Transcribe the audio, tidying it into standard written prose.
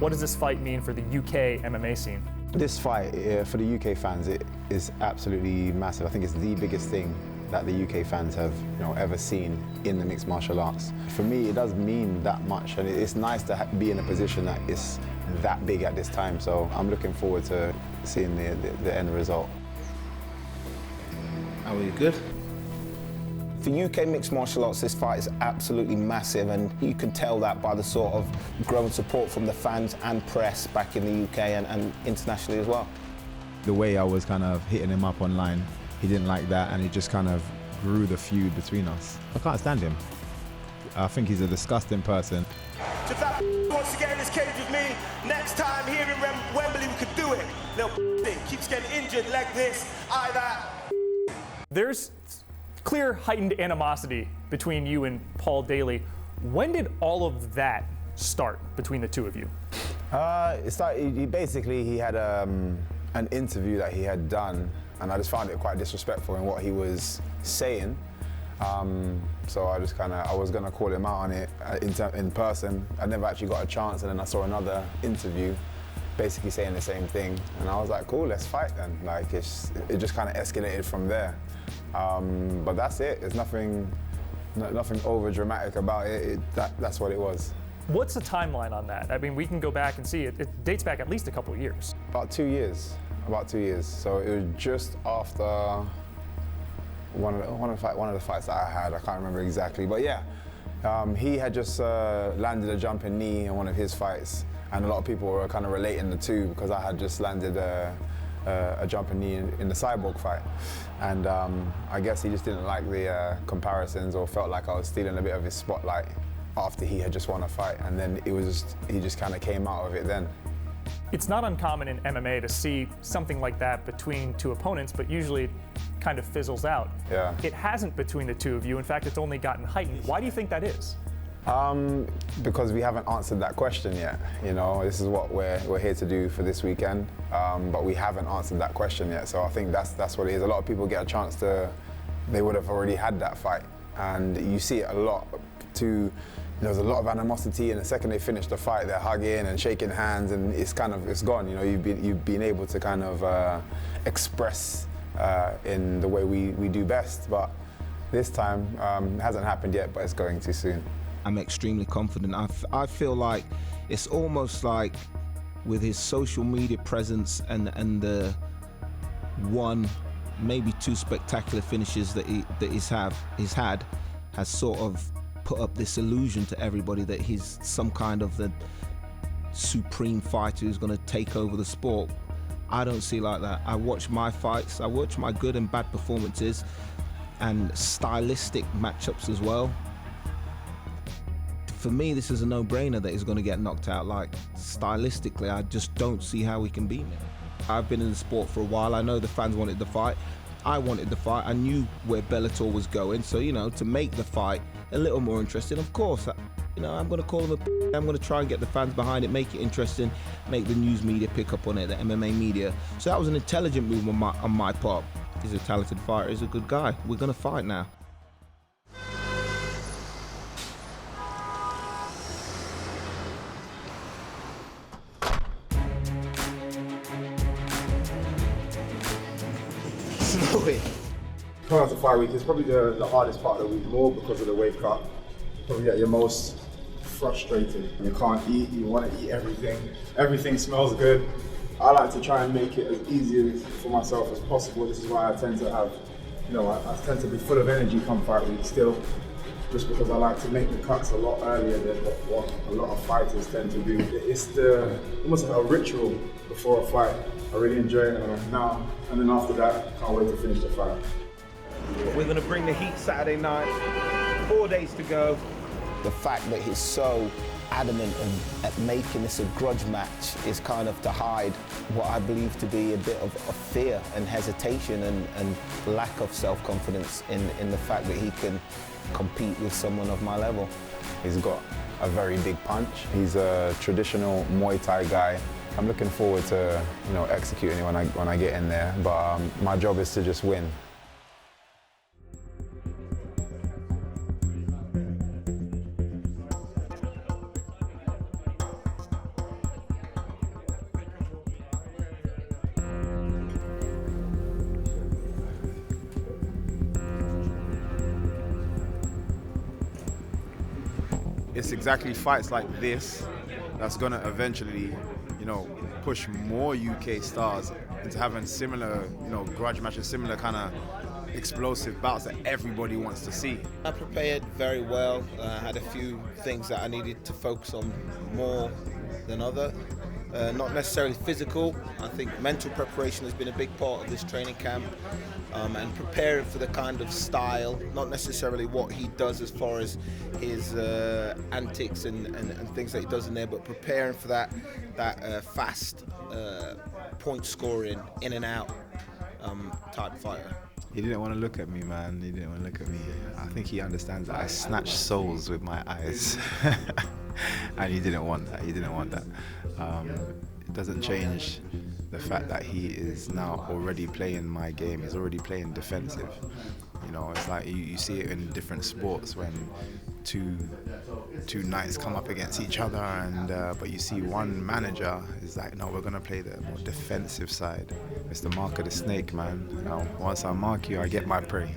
What does this fight mean for the UK MMA scene? This fight, for the UK fans, it is absolutely massive. I think it's the biggest thing that the UK fans have ever seen in the mixed martial arts. For me, it does mean that much, and it's nice to be in a position that is that big at this time. So I'm looking forward to seeing the end result. Are we good? For UK mixed martial arts, this fight is absolutely massive, and you can tell that by the sort of growing support from the fans and press back in the UK and internationally as well. The way I was kind of hitting him up online, he didn't like that, and it just kind of grew the feud between us. I can't stand him. I think he's a disgusting person. If that wants to get in this cage with me, next time here in Wembley we could do it. Little thing keeps getting injured like this, that. There's clear heightened animosity between you and Paul Daley. When did all of that start between the two of you? It started, he had an interview that he had done, and I just found it quite disrespectful in what he was saying. So I just I was gonna call him out on it in person. I never actually got a chance, and then I saw another interview basically saying the same thing, and I was like, cool, let's fight then. Like, it just kind of escalated from there. But that's it. There's nothing over dramatic about it. That's what it was. What's the timeline on that? I mean, we can go back and see it. It dates back at least a couple of years. About 2 years. About 2 years. So it was just after one of the fights that I had. I can't remember exactly, but yeah, he had just landed a jumping knee in one of his fights, and a lot of people were kind of relating the two because I had just landed a jumping knee in the Cyborg fight. And I guess he just didn't like the comparisons, or felt like I was stealing a bit of his spotlight after he had just won a fight, and then he just kind of came out of it then. It's not uncommon in MMA to see something like that between two opponents, but usually it kind of fizzles out. Yeah. It hasn't between the two of you. In fact, it's only gotten heightened. Why do you think that is? Because we haven't answered that question yet. This is what we're here to do for this weekend, but we haven't answered that question yet. So I think that's what it is. A lot of people get a chance they would have already had that fight, and you see it a lot. There's a lot of animosity, and the second they finish the fight, they're hugging and shaking hands, and it's gone. You've been able to kind of express in the way we do best, but this time it hasn't happened yet, but it's going to soon. I'm extremely confident. I feel like it's almost like with his social media presence and the one, maybe two spectacular finishes that he's had, has sort of put up this illusion to everybody that he's some kind of the supreme fighter who's going to take over the sport. I don't see like that. I watch my fights, I watch my good and bad performances and stylistic matchups as well. For me, this is a no-brainer that he's going to get knocked out. Like, stylistically, I just don't see how he can beat me. I've been in the sport for a while. I know the fans wanted the fight. I wanted the fight. I knew where Bellator was going. So, to make the fight a little more interesting, of course, I'm going to call him I'm going to try and get the fans behind it, make it interesting, make the news media pick up on it, the MMA media. So that was an intelligent move on my part. He's a talented fighter. He's a good guy. We're going to fight now. Coming after fight week is probably the hardest part of the week, more because of the weight cut. Probably at your most frustrated. You can't eat, you want to eat everything. Everything smells good. I like to try and make it as easy for myself as possible. This is why I tend to have, I tend to be full of energy come fight week still, just because I like to make the cuts a lot earlier than what a lot of fighters tend to do. It's almost like a ritual before a fight. I really enjoy it now, and then after that, can't wait to finish the fight. We're going to bring the heat Saturday night, 4 days to go. The fact that he's so adamant at making this a grudge match is kind of to hide what I believe to be a bit of fear and hesitation and lack of self-confidence in the fact that he can compete with someone of my level. He's got a very big punch. He's a traditional Muay Thai guy. I'm looking forward to executing it when I get in there, but my job is to just win. it's exactly fights like this that's gonna eventually, you know, push more UK stars into having similar, you know, grudge matches, similar kind of explosive bouts that everybody wants to see. I prepared very well. I had a few things that I needed to focus on more than other. Not necessarily physical. I think mental preparation has been a big part of this training camp, and preparing for the kind of style, not necessarily what he does as far as his antics and things that he does in there, but preparing for that fast point scoring, in and out type fighter. He didn't want to look at me, man. He didn't want to look at me. I think he understands that I snatch souls with my eyes. And he didn't want that. He didn't want that. It doesn't change the fact that he is now already playing my game. He's already playing defensive. You know, it's like you see it in different sports when two knights come up against each other, and but you see one manager is like, no, we're gonna play the more defensive side. It's the mark of the snake, man. You know, once I mark you, I get my prey.